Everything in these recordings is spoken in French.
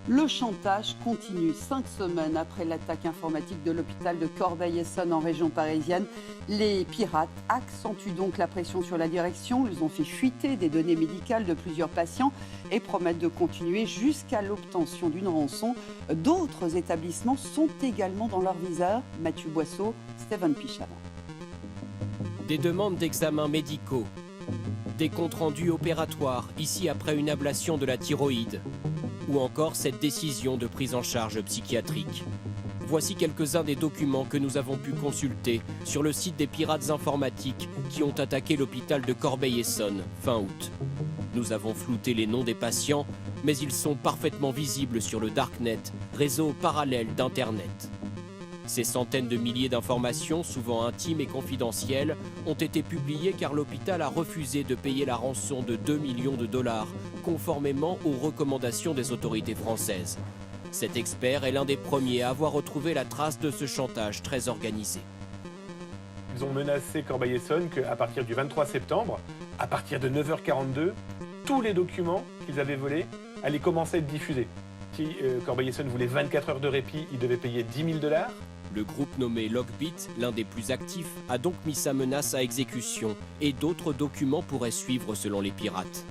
Le chantage continue. 5 semaines après l'attaque informatique de l'hôpital de Corbeil-Essonnes en région parisienne, les pirates accentuent donc la pression sur la direction. Ils ont fait fuiter des données médicales de plusieurs patients et promettent de continuer jusqu'à l'obtention d'une rançon. D'autres établissements sont également dans leur viseur. Mathieu Boisseau, Stéphane Pichal. Des demandes d'examens médicaux, des comptes rendus opératoires, ici après une ablation de la thyroïde, ou encore cette décision de prise en charge psychiatrique. Voici quelques-uns des documents que nous avons pu consulter sur le site des pirates informatiques qui ont attaqué l'hôpital de Corbeil-Essonnes fin août. Nous avons flouté les noms des patients, mais ils sont parfaitement visibles sur le Darknet, réseau parallèle d'Internet. Ces centaines de milliers d'informations, souvent intimes et confidentielles, ont été publiées car l'hôpital a refusé de payer la rançon de 2 millions de dollars, conformément aux recommandations des autorités françaises. Cet expert est l'un des premiers à avoir retrouvé la trace de ce chantage très organisé. Ils ont menacé Corbeil-Essonnes qu'à partir du 23 septembre, à partir de 9h42, tous les documents qu'ils avaient volés allaient commencer à être diffusés. Si Corbeil-Essonnes voulait 24 heures de répit, il devait payer 10 000 $. Le groupe nommé Logbit, l'un des plus actifs, a donc mis sa menace à exécution et d'autres documents pourraient suivre selon les pirates.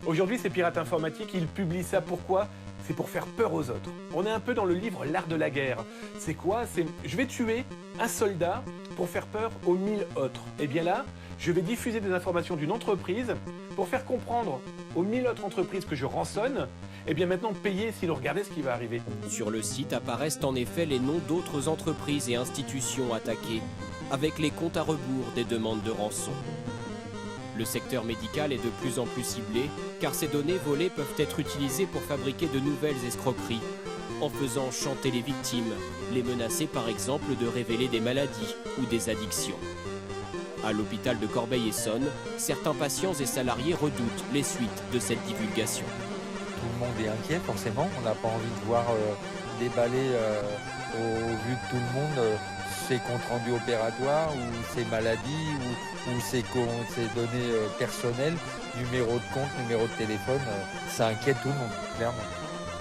Aujourd'hui, ces pirates informatiques, ils publient ça pourquoi ? C'est pour faire peur aux autres. On est un peu dans le livre L'art de la guerre. C'est quoi ? C'est je vais tuer un soldat pour faire peur aux 1000 autres. Et bien là, je vais diffuser des informations d'une entreprise pour faire comprendre aux 1000 autres entreprises que je rançonne. Et bien maintenant, payer si l'on regardait ce qui va arriver. Sur le site apparaissent en effet les noms d'autres entreprises et institutions attaquées, avec les comptes à rebours des demandes de rançon. Le secteur médical est de plus en plus ciblé, car ces données volées peuvent être utilisées pour fabriquer de nouvelles escroqueries, en faisant chanter les victimes, les menacer par exemple de révéler des maladies ou des addictions. À l'hôpital de Corbeil-Essonnes, certains patients et salariés redoutent les suites de cette divulgation. Tout le monde est inquiet, forcément. On n'a pas envie de voir déballer au vu de tout le monde ses comptes rendus opératoires ou ses maladies ou ses données personnelles, numéro de compte, numéro de téléphone. Ça inquiète tout le monde, clairement.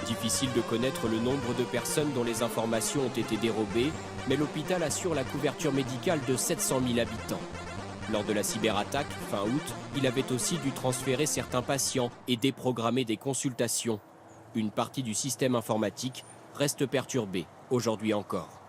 Difficile de connaître le nombre de personnes dont les informations ont été dérobées, mais l'hôpital assure la couverture médicale de 700 000 habitants. Lors de la cyberattaque, fin août, il avait aussi dû transférer certains patients et déprogrammer des consultations. Une partie du système informatique reste perturbée, aujourd'hui encore.